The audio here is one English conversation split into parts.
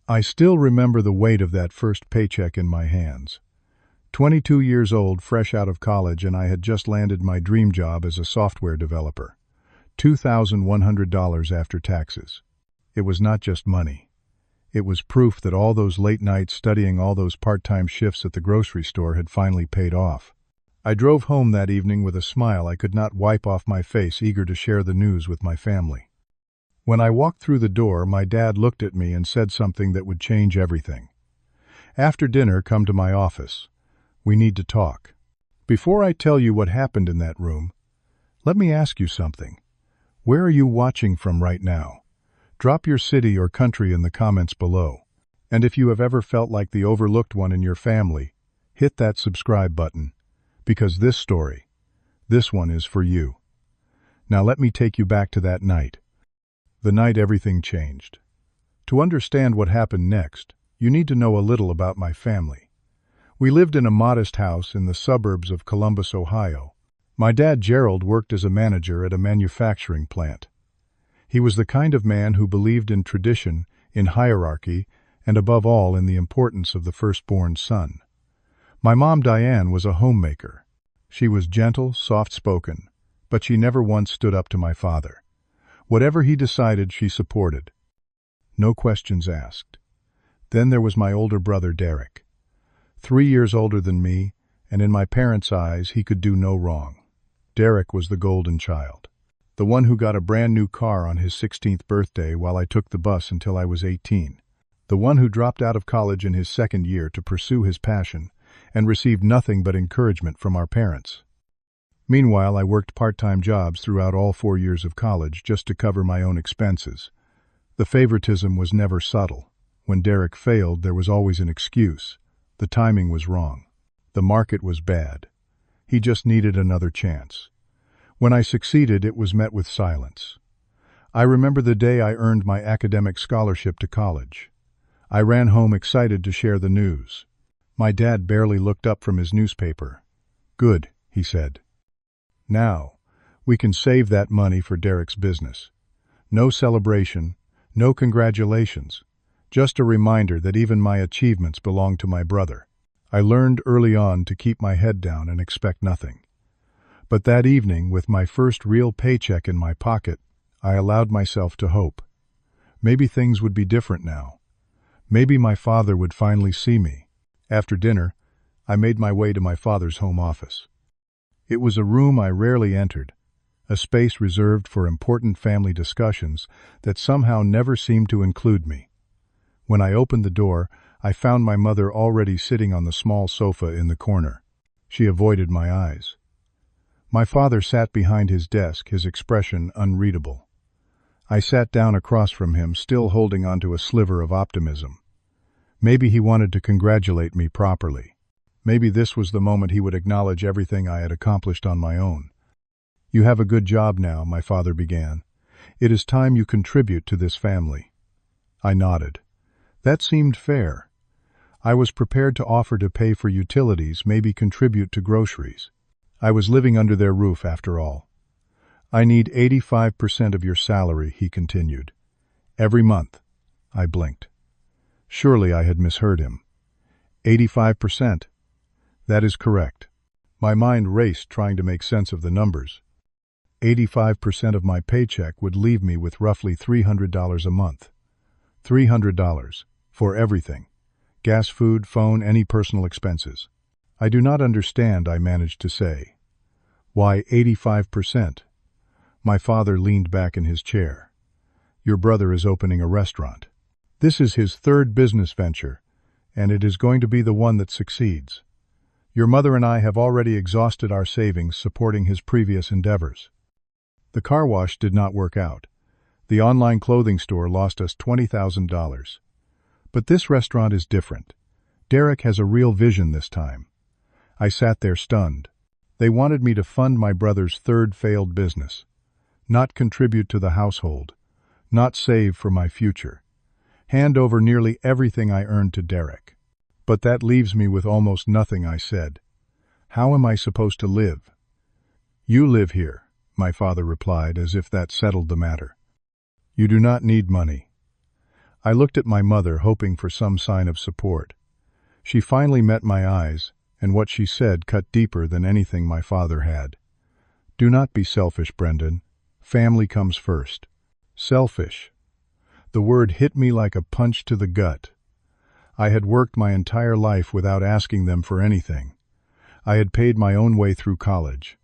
I still remember the weight of that first paycheck in my hands. 22 years old, fresh out of college, and I had just landed my dream job as a software developer. $2,100 after taxes. It was not just money. It was proof that all those late nights studying, all those part-time shifts at the grocery store had finally paid off. I drove home that evening with a smile I could not wipe off my face, eager to share the news with my family. When I walked through the door, my dad looked at me and said something that would change everything. "After dinner, come to my office. We need to talk." Before I tell you what happened in that room, let me ask you something. Where are you watching from right now? Drop your city or country in the comments below. And if you have ever felt like the overlooked one in your family, hit that subscribe button, because this one is for you. Now let me take you back to that night. The night everything changed. To understand what happened next, you need to know a little about my family. We lived in a modest house in the suburbs of Columbus, Ohio. My dad, Gerald, worked as a manager at a manufacturing plant. He was the kind of man who believed in tradition, in hierarchy, and above all in the importance of the firstborn son. My mom, Diane, was a homemaker. She was gentle, soft-spoken, but she never once stood up to my father. Whatever he decided, she supported. No questions asked. Then there was my older brother, Derek. 3 years older than me, and in my parents' eyes, he could do no wrong. Derek was the golden child. The one who got a brand new car on his 16th birthday while I took the bus until I was 18. The one who dropped out of college in his second year to pursue his passion and received nothing but encouragement from our parents. Meanwhile, I worked part-time jobs throughout all 4 years of college just to cover my own expenses. The favoritism was never subtle. When Derek failed, there was always an excuse. The timing was wrong. The market was bad. He just needed another chance. When I succeeded, it was met with silence. I remember the day I earned my academic scholarship to college. I ran home excited to share the news. My dad barely looked up from his newspaper. "Good," he said. "Now, we can save that money for Derek's business." No celebration, no congratulations, just a reminder that even my achievements belong to my brother. I learned early on to keep my head down and expect nothing. But that evening, with my first real paycheck in my pocket, I allowed myself to hope. Maybe things would be different now. Maybe my father would finally see me. After dinner, I made my way to my father's home office. It was a room I rarely entered, a space reserved for important family discussions that somehow never seemed to include me. When I opened the door, I found my mother already sitting on the small sofa in the corner. She avoided my eyes. My father sat behind his desk, his expression unreadable. I sat down across from him, still holding onto a sliver of optimism. Maybe he wanted to congratulate me properly. Maybe this was the moment he would acknowledge everything I had accomplished on my own. "You have a good job now," my father began. "It is time you contribute to this family." I nodded. That seemed fair. I was prepared to offer to pay for utilities, maybe contribute to groceries. I was living under their roof after all. "I need 85% of your salary," he continued. "Every month." I blinked. Surely I had misheard him. 85%. That is correct. My mind raced trying to make sense of the numbers. 85% of my paycheck would leave me with roughly $300 a month. $300 for everything. Gas, food, phone, any personal expenses. "I do not understand," I managed to say. "Why 85%? My father leaned back in his chair. "Your brother is opening a restaurant. This is his third business venture, and it is going to be the one that succeeds. Your mother and I have already exhausted our savings supporting his previous endeavors. The car wash did not work out. The online clothing store lost us $20,000. But this restaurant is different. Derek has a real vision this time." I sat there stunned. They wanted me to fund my brother's third failed business, not contribute to the household, not save for my future, hand over nearly everything I earned to Derek. "But that leaves me with almost nothing," I said. "How am I supposed to live?" "You live here," my father replied, as if that settled the matter. "You do not need money." I looked at my mother, hoping for some sign of support. She finally met my eyes, and what she said cut deeper than anything my father had. "Do not be selfish, Brendan. Family comes first." Selfish. The word hit me like a punch to the gut. I had worked my entire life without asking them for anything. I had paid my own way through college.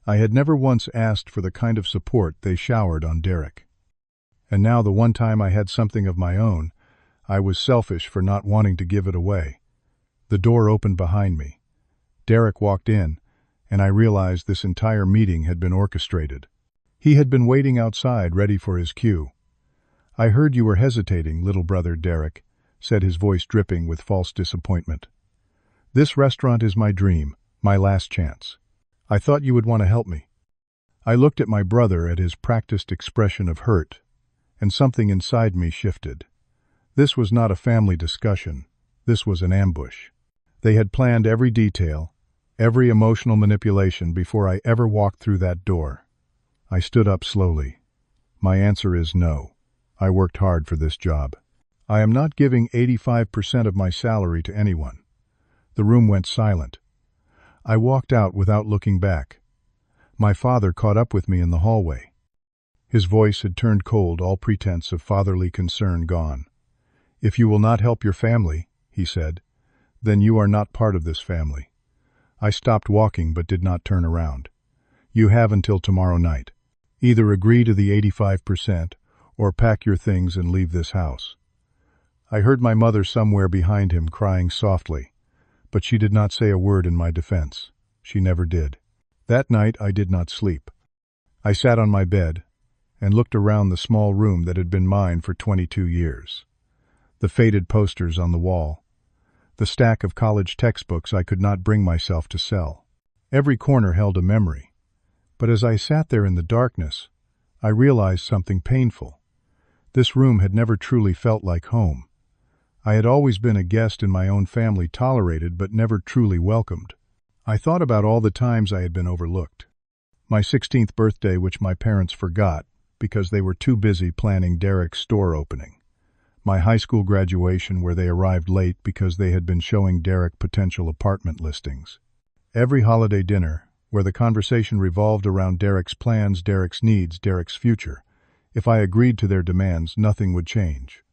I had never once asked for the kind of support they showered on Derek. And now the one time I had something of my own, I was selfish for not wanting to give it away. The door opened behind me. Derek walked in, and I realized this entire meeting had been orchestrated. He had been waiting outside, ready for his cue. "I heard you were hesitating, little brother Derek," said his voice dripping with false disappointment. "This restaurant is my dream, my last chance. I thought you would want to help me." I looked at my brother, at his practiced expression of hurt, and something inside me shifted. This was not a family discussion. This was an ambush. They had planned every detail, every emotional manipulation before I ever walked through that door. I stood up slowly. "My answer is no. I worked hard for this job. I am not giving 85% of my salary to anyone." The room went silent. I walked out without looking back. My father caught up with me in the hallway. His voice had turned cold, all pretense of fatherly concern gone. "If you will not help your family," he said, "then you are not part of this family." I stopped walking but did not turn around. "You have until tomorrow night. Either agree to the 85% or pack your things and leave this house." I heard my mother somewhere behind him crying softly, but she did not say a word in my defense. She never did. That night I did not sleep. I sat on my bed and looked around the small room that had been mine for 22 years. The faded posters on the wall, the stack of college textbooks I could not bring myself to sell. Every corner held a memory. But as I sat there in the darkness, I realized something painful. This room had never truly felt like home. I had always been a guest in my own family, tolerated but never truly welcomed. I thought about all the times I had been overlooked. My 16th birthday, which my parents forgot because they were too busy planning Derek's store opening. My high school graduation, where they arrived late because they had been showing Derek potential apartment listings. Every holiday dinner, where the conversation revolved around Derek's plans, Derek's needs, Derek's future. If I agreed to their demands, nothing would change.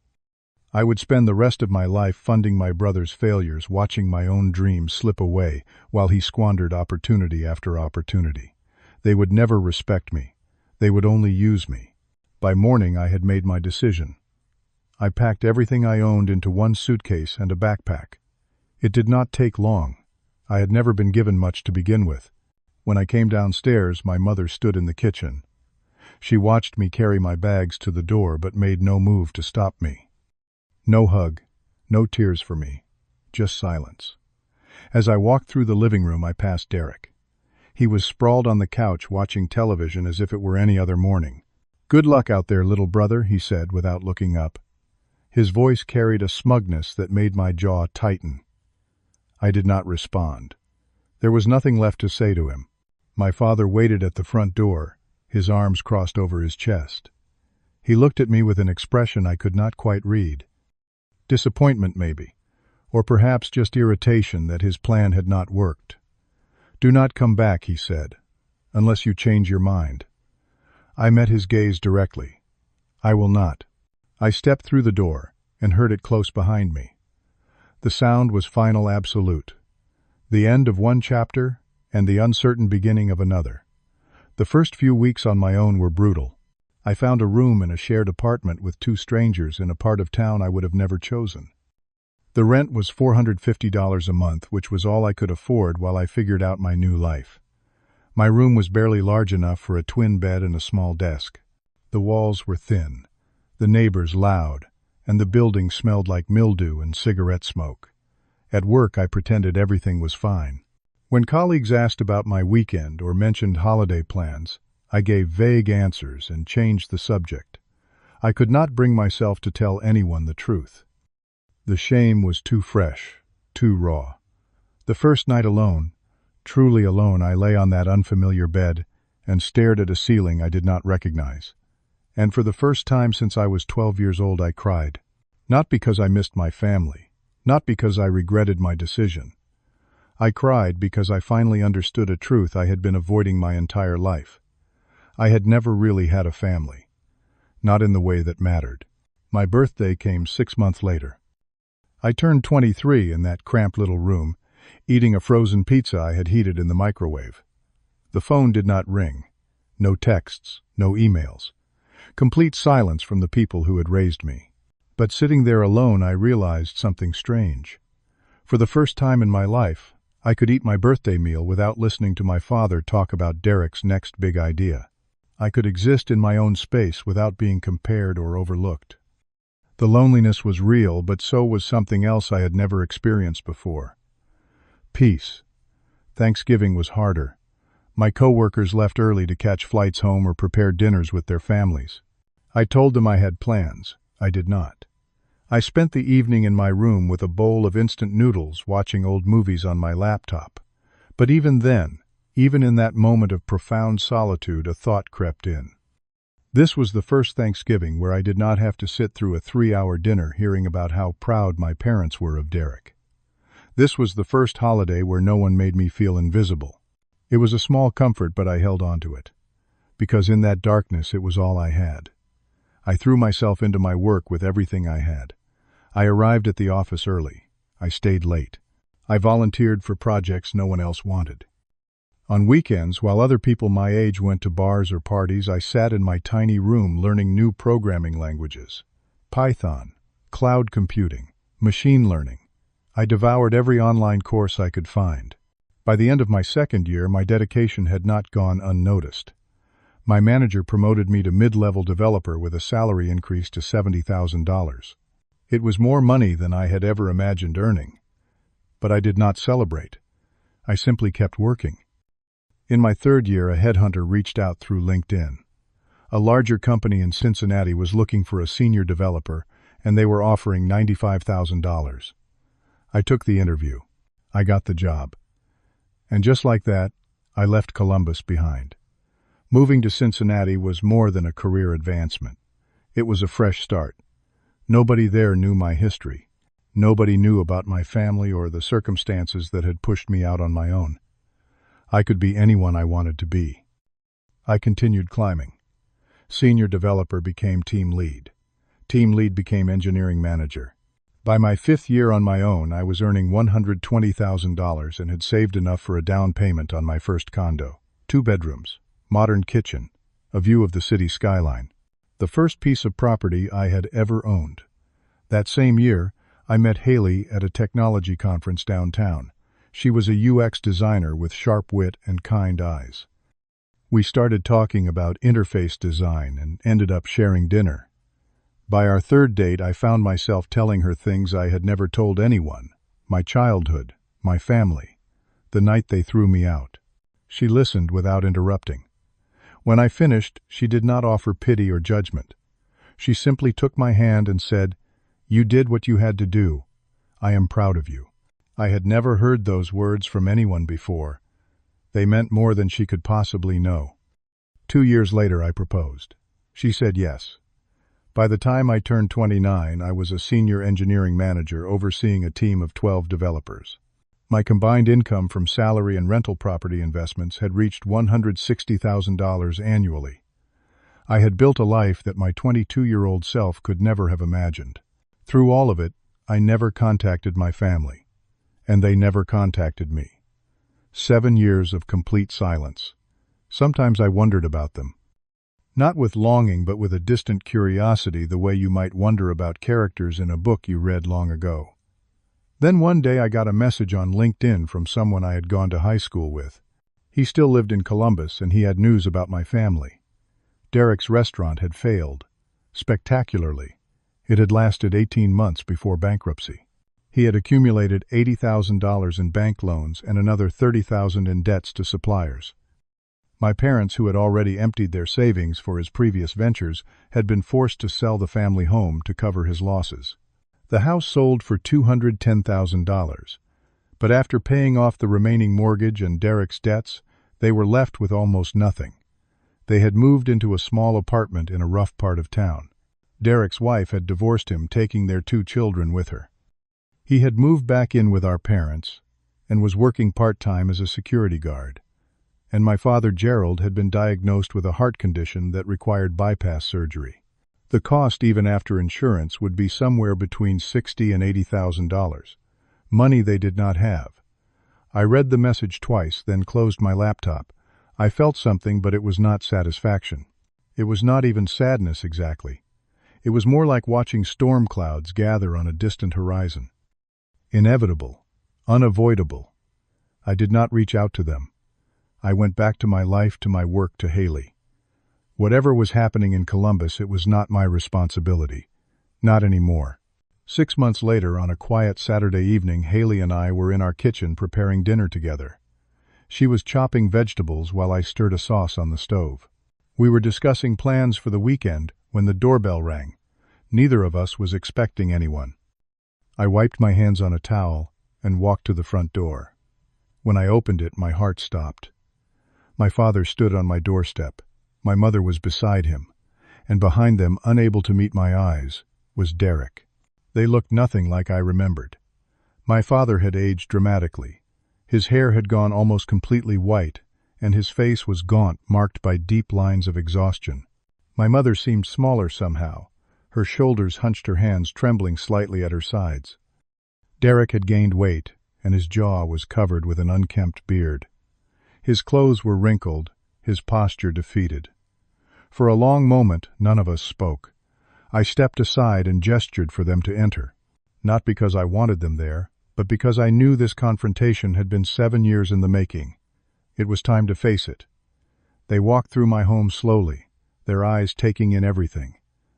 I would spend the rest of my life funding my brother's failures, watching my own dreams slip away while he squandered opportunity after opportunity. They would never respect me. They would only use me. By morning, I had made my decision. I packed everything I owned into one suitcase and a backpack. It did not take long. I had never been given much to begin with. When I came downstairs, my mother stood in the kitchen. She watched me carry my bags to the door but made no move to stop me. No hug, no tears for me, just silence. As I walked through the living room, I passed Derek. He was sprawled on the couch watching television as if it were any other morning. "Good luck out there, little brother," he said without looking up. His voice carried a smugness that made my jaw tighten. I did not respond. There was nothing left to say to him. My father waited at the front door, his arms crossed over his chest. He looked at me with an expression I could not quite read. Disappointment, maybe, or perhaps just irritation that his plan had not worked. "Do not come back," he said, "unless you change your mind." I met his gaze directly. "I will not." I stepped through the door and heard it close behind me. The sound was final, absolute. The end of one chapter and the uncertain beginning of another. The first few weeks on my own were brutal. I found a room in a shared apartment with two strangers in a part of town I would have never chosen. The rent was $450 a month, which was all I could afford while I figured out my new life. My room was barely large enough for a twin bed and a small desk. The walls were thin, the neighbors loud, and the building smelled like mildew and cigarette smoke. At work, I pretended everything was fine. When colleagues asked about my weekend or mentioned holiday plans, I gave vague answers and changed the subject. I could not bring myself to tell anyone the truth. The shame was too fresh, too raw. The first night alone, truly alone, I lay on that unfamiliar bed and stared at a ceiling I did not recognize. And for the first time since I was 12 years old, I cried. Not because I missed my family, not because I regretted my decision. I cried because I finally understood a truth I had been avoiding my entire life. I had never really had a family. Not in the way that mattered. My birthday came 6 months later. I turned 23 in that cramped little room, eating a frozen pizza I had heated in the microwave. The phone did not ring. No texts, no emails. Complete silence from the people who had raised me. But sitting there alone, I realized something strange. For the first time in my life, I could eat my birthday meal without listening to my father talk about Derek's next big idea. I could exist in my own space without being compared or overlooked. The loneliness was real, but so was something else I had never experienced before. Peace. Thanksgiving was harder. My coworkers left early to catch flights home or prepare dinners with their families. I told them I had plans. I did not. I spent the evening in my room with a bowl of instant noodles, watching old movies on my laptop. But even then, even in that moment of profound solitude, a thought crept in. This was the first Thanksgiving where I did not have to sit through a 3-hour dinner hearing about how proud my parents were of Derek. This was the first holiday where no one made me feel invisible. It was a small comfort, but I held on to it. Because in that darkness, it was all I had. I threw myself into my work with everything I had. I arrived at the office early. I stayed late. I volunteered for projects no one else wanted. On weekends, while other people my age went to bars or parties, I sat in my tiny room learning new programming languages. Python, cloud computing, machine learning. I devoured every online course I could find. By the end of my second year, my dedication had not gone unnoticed. My manager promoted me to mid-level developer with a salary increase to $70,000. It was more money than I had ever imagined earning. But I did not celebrate. I simply kept working. In my third year, a headhunter reached out through LinkedIn. A larger company in Cincinnati was looking for a senior developer, and they were offering $95,000. I took the interview. I got the job. And just like that, I left Columbus behind. Moving to Cincinnati was more than a career advancement. It was a fresh start. Nobody there knew my history. Nobody knew about my family or the circumstances that had pushed me out on my own. I could be anyone I wanted to be. I continued climbing. Senior developer became team lead. Team lead became engineering manager. By my 5th year on my own, I was earning $120,000 and had saved enough for a down payment on my first condo. 2 bedrooms, modern kitchen, a view of the city skyline. The first piece of property I had ever owned. That same year, I met Haley at a technology conference downtown. She was a UX designer with sharp wit and kind eyes. We started talking about interface design and ended up sharing dinner. By our third date, I found myself telling her things I had never told anyone. My childhood, my family, the night they threw me out. She listened without interrupting. When I finished, she did not offer pity or judgment. She simply took my hand and said, "You did what you had to do. I am proud of you." I had never heard those words from anyone before. They meant more than she could possibly know. 2 years later, I proposed. She said yes. By the time I turned 29, I was a senior engineering manager overseeing a team of 12 developers. My combined income from salary and rental property investments had reached $160,000 annually. I had built a life that my 22-year-old self could never have imagined. Through all of it, I never contacted my family. And they never contacted me. 7 years of complete silence. Sometimes I wondered about them. Not with longing, but with a distant curiosity, the way you might wonder about characters in a book you read long ago. Then one day I got a message on LinkedIn from someone I had gone to high school with. He still lived in Columbus, and he had news about my family. Derek's restaurant had failed. Spectacularly. It had lasted 18 months before bankruptcy. He had accumulated $80,000 in bank loans and another $30,000 in debts to suppliers. My parents, who had already emptied their savings for his previous ventures, had been forced to sell the family home to cover his losses. The house sold for $210,000, but after paying off the remaining mortgage and Derek's debts, they were left with almost nothing. They had moved into a small apartment in a rough part of town. Derek's wife had divorced him, taking their 2 children with her. He had moved back in with our parents and was working part-time as a security guard. And my father, Gerald, had been diagnosed with a heart condition that required bypass surgery. The cost, even after insurance, would be somewhere between $60,000 and $80,000. Money they did not have. I read the message twice, then closed my laptop. I felt something, but it was not satisfaction. It was not even sadness exactly. It was more like watching storm clouds gather on a distant horizon. Inevitable. Unavoidable. I did not reach out to them. I went back to my life, to my work, to Haley. Whatever was happening in Columbus, it was not my responsibility. Not anymore. 6 months later, on a quiet Saturday evening, Haley and I were in our kitchen preparing dinner together. She was chopping vegetables while I stirred a sauce on the stove. We were discussing plans for the weekend when the doorbell rang. Neither of us was expecting anyone. I wiped my hands on a towel and walked to the front door. When I opened it, my heart stopped. My father stood on my doorstep. My mother was beside him, and behind them, unable to meet my eyes, was Derek. They looked nothing like I remembered. My father had aged dramatically. His hair had gone almost completely white, and his face was gaunt, marked by deep lines of exhaustion. My mother seemed smaller somehow. Her shoulders hunched, her hands trembling slightly at her sides. Derek had gained weight, and his jaw was covered with an unkempt beard. His clothes were wrinkled, his posture defeated. For a long moment, none of us spoke. I stepped aside and gestured for them to enter, not because I wanted them there, but because I knew this confrontation had been 7 years in the making. It was time to face it. They walked through my home slowly, their eyes taking in everything: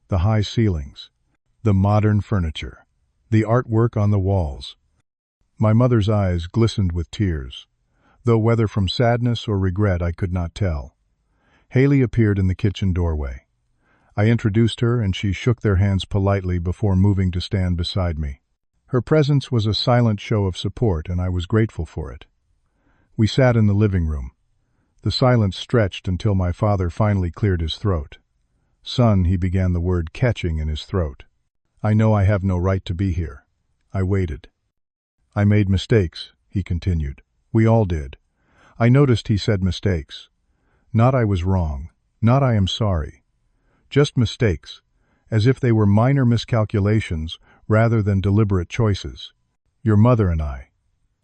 the high ceilings, the modern furniture, the artwork on the walls. My mother's eyes glistened with tears, though whether from sadness or regret I could not tell. Haley appeared in the kitchen doorway. I introduced her, and she shook their hands politely before moving to stand beside me. Her presence was a silent show of support, and I was grateful for it. We sat in the living room. The silence stretched until my father finally cleared his throat. "Son," he began, the word catching in his throat. "I know I have no right to be here." I waited. "I made mistakes," he continued. "We all did." I noticed he said mistakes. Not "I was wrong," not "I am sorry." Just mistakes, as if they were minor miscalculations rather than deliberate choices. "Your mother and I,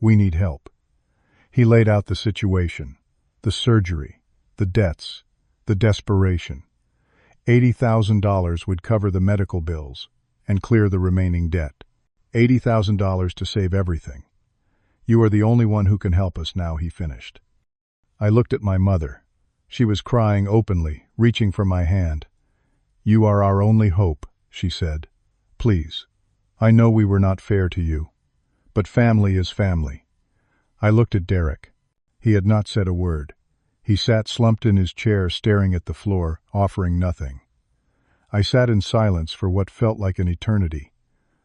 we need help." He laid out the situation, the surgery, the debts, the desperation. $80,000 would cover the medical bills and clear the remaining debt. $80,000 to save everything. "You are the only one who can help us now," he finished. I looked at my mother. She was crying openly, reaching for my hand. "You are our only hope," she said. "Please. I know we were not fair to you, but family is family." I looked at Derek. He had not said a word. He sat slumped in his chair, staring at the floor, offering nothing. I sat in silence for what felt like an eternity.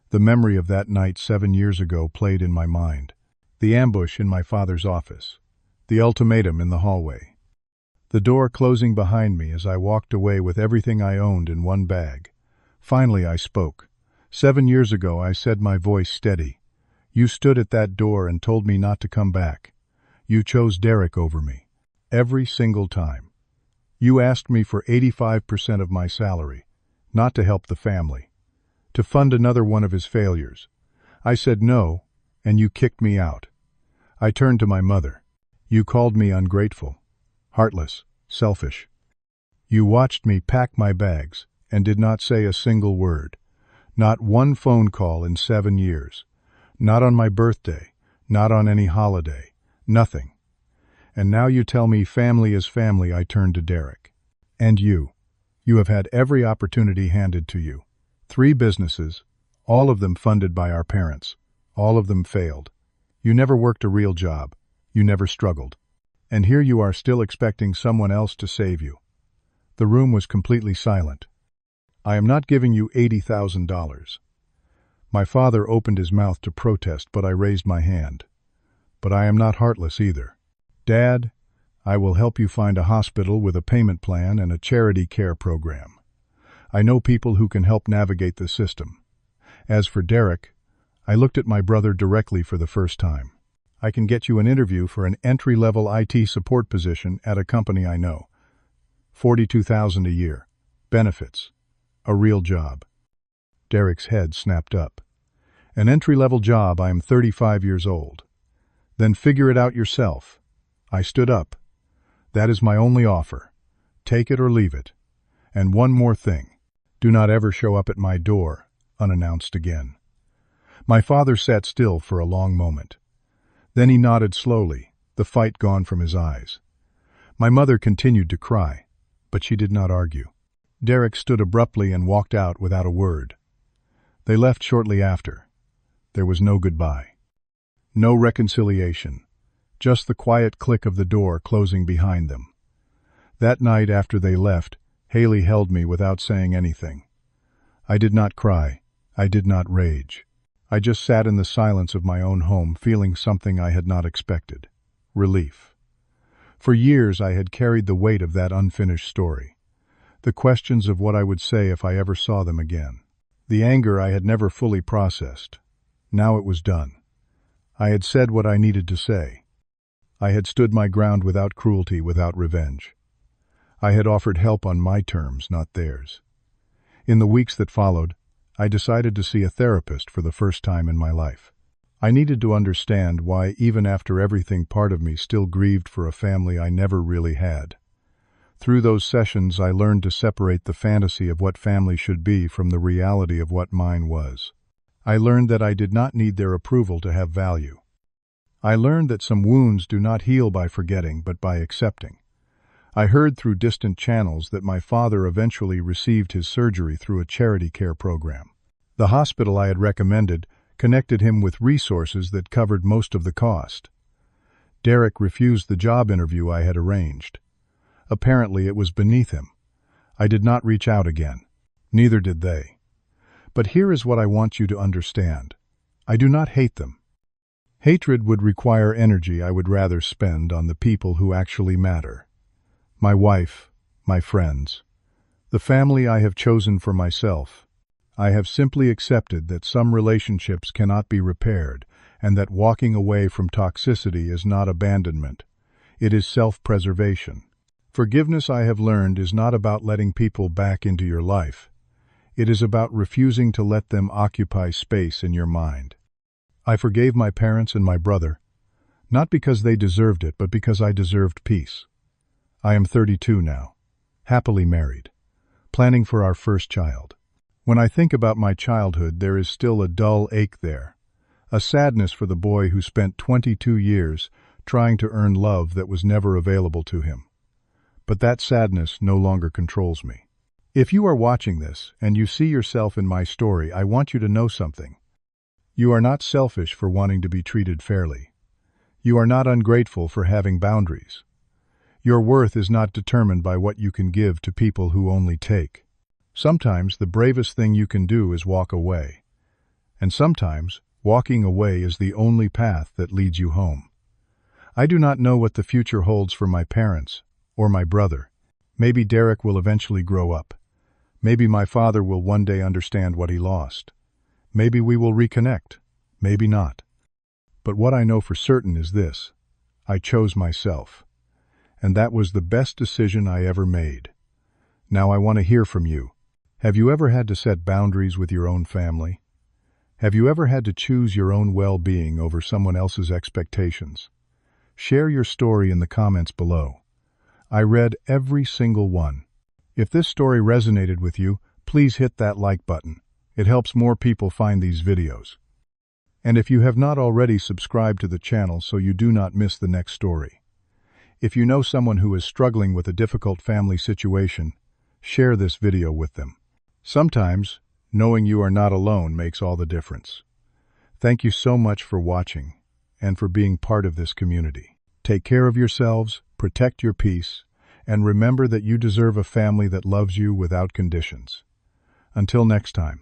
The memory of that night 7 years ago played in my mind. The ambush in my father's office. The ultimatum in the hallway. The door closing behind me as I walked away with everything I owned in one bag. Finally I spoke. 7 years ago, I said, my voice steady. "You stood at that door and told me not to come back. You chose Derek over me. Every single time. You asked me for 85% of my salary, not to help the family, to fund another one of his failures. I said no, and you kicked me out." I turned to my mother. "You called me ungrateful, heartless, selfish. You watched me pack my bags and did not say a single word. Not one phone call in 7 years. Not on my birthday, not on any holiday. Nothing. And now you tell me family is family." I turned to Derek. "And you. You have had every opportunity handed to you. 3 businesses, all of them funded by our parents. All of them failed. You never worked a real job. You never struggled. And here you are still expecting someone else to save you." The room was completely silent. "I am not giving you $80,000. My father opened his mouth to protest, but I raised my hand. "But I am not heartless either. Dad, I will help you find a hospital with a payment plan and a charity care program. I know people who can help navigate the system. As for Derek, I looked at my brother directly for the first time. I can get you an interview for an entry-level IT support position at a company I know. $42,000 a year. Benefits. A real job. Derek's head snapped up. An entry-level job. I am 35 years old. Then figure it out yourself. I stood up. That is my only offer. Take it or leave it. And one more thing. Do not ever show up at my door, unannounced again. My father sat still for a long moment. Then he nodded slowly, the fight gone from his eyes. My mother continued to cry, but she did not argue. Derek stood abruptly and walked out without a word. They left shortly after. There was no goodbye. No reconciliation. Just the quiet click of the door closing behind them. That night after they left, Haley held me without saying anything. I did not cry. I did not rage. I just sat in the silence of my own home, feeling something I had not expected. Relief. For years I had carried the weight of that unfinished story. The questions of what I would say if I ever saw them again. The anger I had never fully processed. Now it was done. I had said what I needed to say. I had stood my ground without cruelty, without revenge. I had offered help on my terms, not theirs. In the weeks that followed, I decided to see a therapist for the first time in my life. I needed to understand why, even after everything, part of me still grieved for a family I never really had. Through those sessions, I learned to separate the fantasy of what family should be from the reality of what mine was. I learned that I did not need their approval to have value. I learned that some wounds do not heal by forgetting, but by accepting. I heard through distant channels that my father eventually received his surgery through a charity care program. The hospital I had recommended connected him with resources that covered most of the cost. Derek refused the job interview I had arranged. Apparently it was beneath him. I did not reach out again. Neither did they. But here is what I want you to understand. I do not hate them. Hatred would require energy I would rather spend on the people who actually matter. My wife, my friends, the family I have chosen for myself. I have simply accepted that some relationships cannot be repaired and that walking away from toxicity is not abandonment. It is self-preservation. Forgiveness, I have learned, is not about letting people back into your life. It is about refusing to let them occupy space in your mind. I forgave my parents and my brother, not because they deserved it, but because I deserved peace. I am 32 now, happily married, planning for our first child. When I think about my childhood, there is still a dull ache there, a sadness for the boy who spent 22 years trying to earn love that was never available to him. But that sadness no longer controls me. If you are watching this and you see yourself in my story, I want you to know something. You are not selfish for wanting to be treated fairly. You are not ungrateful for having boundaries. Your worth is not determined by what you can give to people who only take. Sometimes the bravest thing you can do is walk away. And sometimes walking away is the only path that leads you home. I do not know what the future holds for my parents or my brother. Maybe Derek will eventually grow up. Maybe my father will one day understand what he lost. Maybe we will reconnect. Maybe not. But what I know for certain is this: I chose myself. And that was the best decision I ever made. Now I want to hear from you. Have you ever had to set boundaries with your own family? Have you ever had to choose your own well-being over someone else's expectations? Share your story in the comments below. I read every single one. If this story resonated with you, please hit that like button. It helps more people find these videos. And if you have not already, subscribe to the channel so you do not miss the next story. If you know someone who is struggling with a difficult family situation, share this video with them. Sometimes, knowing you are not alone makes all the difference. Thank you so much for watching and for being part of this community. Take care of yourselves, protect your peace, and remember that you deserve a family that loves you without conditions. Until next time.